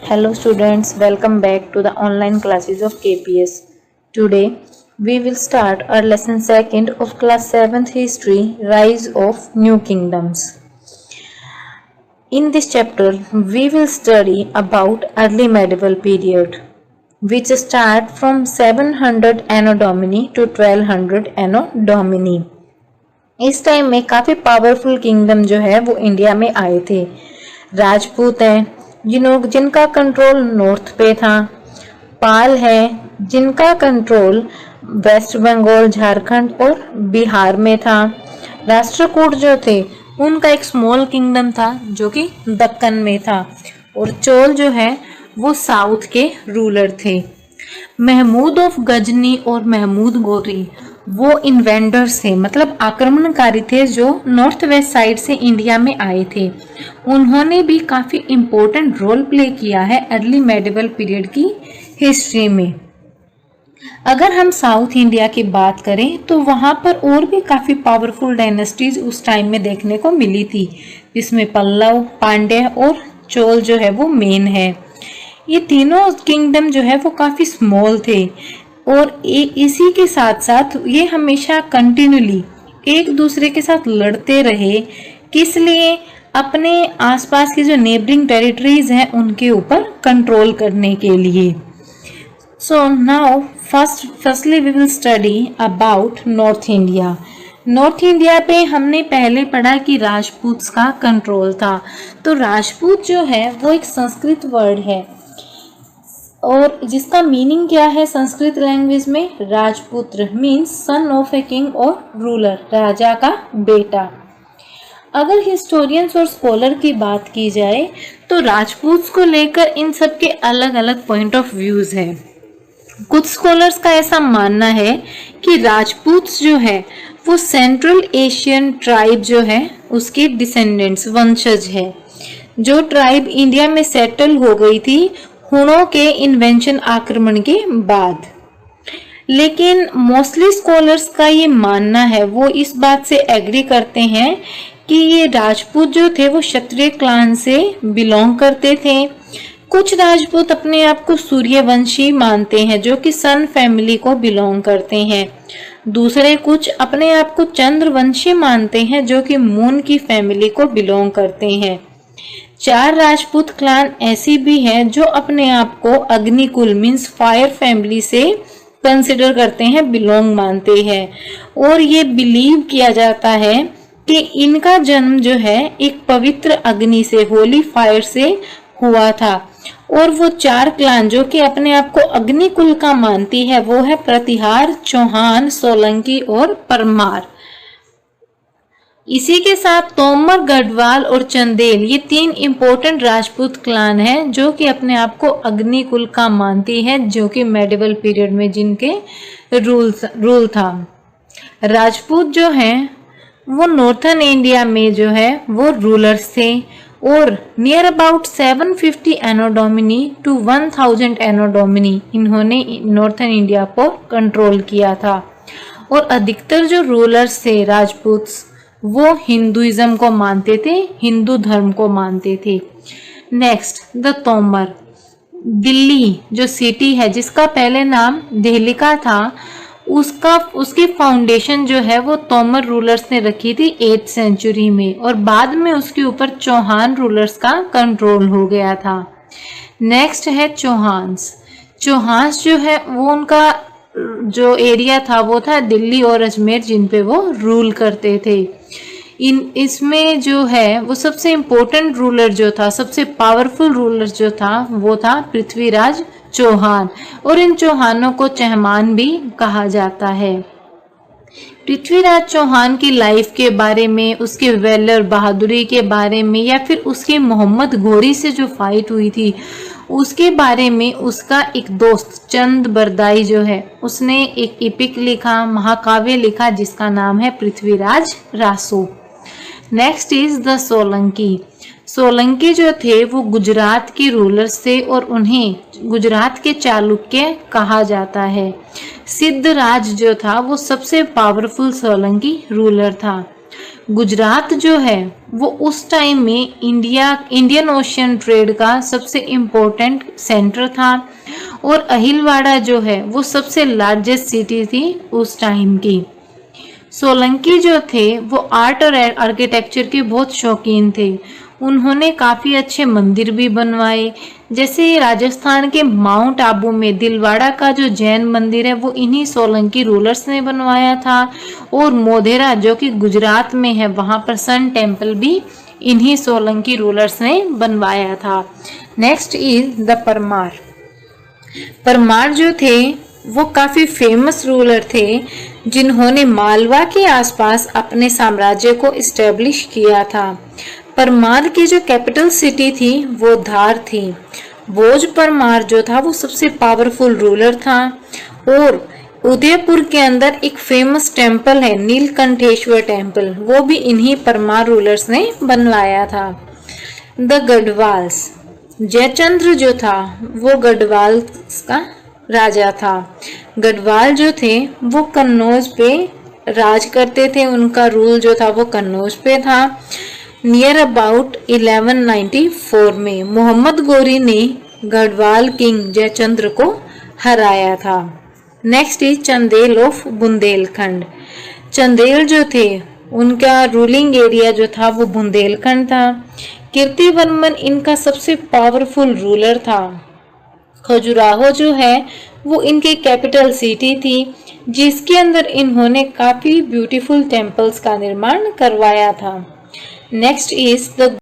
Hello students, welcome back to the online classes of KPS. Today we will start our lesson 2nd of class 7th history, Rise of New Kingdoms. In this chapter we will study about early medieval period which start from 700 Anno Domini to 1200 Anno Domini. इस time में काफ़ी powerful kingdom जो है वो India में आए थे। राजपूत हैं जिनका कंट्रोल नॉर्थ पे था, पाल है जिनका कंट्रोल वेस्ट बंगाल, झारखंड और बिहार में था। राष्ट्रकूट जो थे उनका एक स्मॉल किंगडम था जो कि दक्कन में था, और चोल जो है वो साउथ के रूलर थे। महमूद ऑफ गजनी और महमूद गोरी वो इन्वेंडर्स थे, मतलब आक्रमणकारी थे जो नॉर्थ वेस्ट साइड से इंडिया में आए थे। उन्होंने भी काफ़ी इम्पोर्टेंट रोल प्ले किया है अर्ली मेडिवल पीरियड की हिस्ट्री में। अगर हम साउथ इंडिया की बात करें तो वहाँ पर और भी काफ़ी पावरफुल डायनेस्टीज उस टाइम में देखने को मिली थी, जिसमें पल्लव, पांड्य और चोल जो है वो मेन है। ये तीनों किंगडम जो है वो काफ़ी स्मॉल थे, और इसी के साथ साथ ये हमेशा कंटिन्यूली एक दूसरे के साथ लड़ते रहे। किस लिए? अपने आसपास की जो नेबरिंग टेरिटरीज हैं उनके ऊपर कंट्रोल करने के लिए। So now firstly we will study about north India. North India पे हमने पहले पढ़ा कि राजपूत का कंट्रोल था। तो राजपूत जो है वो एक संस्कृत वर्ड है, और जिसका मीनिंग क्या है संस्कृत लैंग्वेज में? राजपुत्र means son of a king और रूलर, राजा का बेटा। अगर हिस्टोरियंस और स्कॉलर की बात की जाए तो राजपूत को लेकर इन सब के अलग अलग पॉइंट ऑफ व्यूज है। कुछ स्कॉलर्स का ऐसा मानना है कि राजपूत जो है वो सेंट्रल एशियन ट्राइब जो है उसके डिसेंडेंट्स, वंशज है, जो ट्राइब इंडिया में सेटल हो गई थी हुणों के इन्वेंशन आक्रमण के बाद। लेकिन मोस्टली स्कॉलर्स का ये मानना है, वो इस बात से एग्री करते हैं कि ये राजपूत जो थे वो क्षत्रिय क्लान से बिलोंग करते थे। कुछ राजपूत अपने आप को सूर्यवंशी मानते हैं जो कि सन फैमिली को बिलोंग करते हैं। दूसरे कुछ अपने आप को चंद्रवंशी मानते हैं जो कि मून की फैमिली को बिलोंग करते हैं। 4 राजपूत क्लान ऐसी भी हैं जो अपने आप को अग्निकुल मीन्स फायर फैमिली से कंसिडर करते हैं, बिलोंग मानते हैं, और ये बिलीव किया जाता है कि इनका जन्म जो है एक पवित्र अग्नि से, होली फायर से हुआ था। और वो 4 क्लान जो कि अपने आप को अग्निकुल का मानती है वो है प्रतिहार, चौहान, सोलंकी और परमार। इसी के साथ तोमर, गढ़वाल और चंदेल ये 3 इंपॉर्टेंट राजपूत क्लान हैं जो कि अपने आप को अग्निकुल का मानती है, जो कि मेडिवल पीरियड में जिनके रूल था। राजपूत जो हैं वो नॉर्थन इंडिया में जो है वो रूलर्स थे, और near about 750 anno domini to 1000 anno domini इन्होंने नॉर्थन इंडिया को कंट्रोल किया था। और अधिकतर जो रूलर्स थे राजपूत वो हिंदुइज्म को मानते थे, हिंदू धर्म को मानते थे। Next the Tomar. दिल्ली जो सिटी है जिसका पहले नाम देहलिका था, उसकी फाउंडेशन जो है वो तोमर रूलर्स ने रखी थी 8th सेंचुरी में, और बाद में उसके ऊपर चौहान रूलर्स का कंट्रोल हो गया था। नेक्स्ट है चौहान्स। चौहान्स जो है वो उनका जो एरिया था वो था दिल्ली और अजमेर, जिन पे वो रूल करते थे। इसमें जो है वो सबसे इम्पोर्टेंट रूलर जो था, सबसे पावरफुल रूलर जो था वो था पृथ्वीराज चौहान, और इन चौहानों को चहमान भी कहा जाता है। पृथ्वीराज चौहान की लाइफ के बारे में, उसके वेलर, बहादुरी के बारे में, या फिर उसके मोहम्मद घोरी से जो फाइट हुई थी उसके बारे में उसका एक दोस्त चंद बरदाई जो है उसने एक एपिक लिखा, महाकाव्य लिखा, जिसका नाम है Prithviraj Raso. Next is the Solanki. Solanki जो थे वो गुजरात के रूलर्स थे और उन्हें गुजरात के चालुक्य कहा जाता है। सिद्धराज जो था वो सबसे पावरफुल सोलंकी रूलर था। गुजरात जो है वो उस टाइम में इंडियन ओशियन ट्रेड का सबसे इम्पोर्टेंट सेंटर था और अहिलवाड़ा जो है वो सबसे लार्जेस्ट सिटी थी उस टाइम की। सोलंकी जो थे वो आर्ट और आर्किटेक्चर के बहुत शौकीन थे। उन्होंने काफ़ी अच्छे मंदिर भी बनवाए, जैसे राजस्थान के माउंट आबू में दिलवाड़ा का जो जैन मंदिर है वो इन्हीं सोलंकी रूलर्स ने बनवाया था। और मोढेरा जो कि गुजरात में है वहाँ पर सन टेम्पल भी इन्हीं सोलंकी रूलर्स ने बनवाया था। Next is the Parmar. Parmar जो थे वो काफ़ी फेमस रूलर थे जिन्होंने मालवा के आसपास अपने साम्राज्य को इस्टेब्लिश किया था। परमार की जो कैपिटल सिटी थी वो धार थी। भोज परमार जो था वो सबसे पावरफुल रूलर था। और उदयपुर के अंदर एक फेमस टेम्पल है नीलकंठेश्वर टेम्पल, वो भी इन्हीं परमार रूलर्स ने बनवाया था। द गढ़वाल्स। जयचंद्र जो था वो गढ़वाल का राजा था। गढ़वाल जो थे वो कन्नौज पे राज करते थे, उनका रूल जो था वो कन्नौज पे था। नियर अबाउट 1194 में मोहम्मद गोरी ने गढ़वाल किंग जयचंद्र को हराया था। Next is Chandel of Bundelkhand. Chandel जो थे उनका रूलिंग एरिया जो था वो बुंदेलखंड था। कीर्तिवर्मन इनका सबसे पावरफुल रूलर था। खजुराहो जो है वो इनकी कैपिटल सिटी थी जिसके अंदर इन्होंने काफी ब्यूटीफुल टेम्पल्स का निर्माण करवाया था। Next is the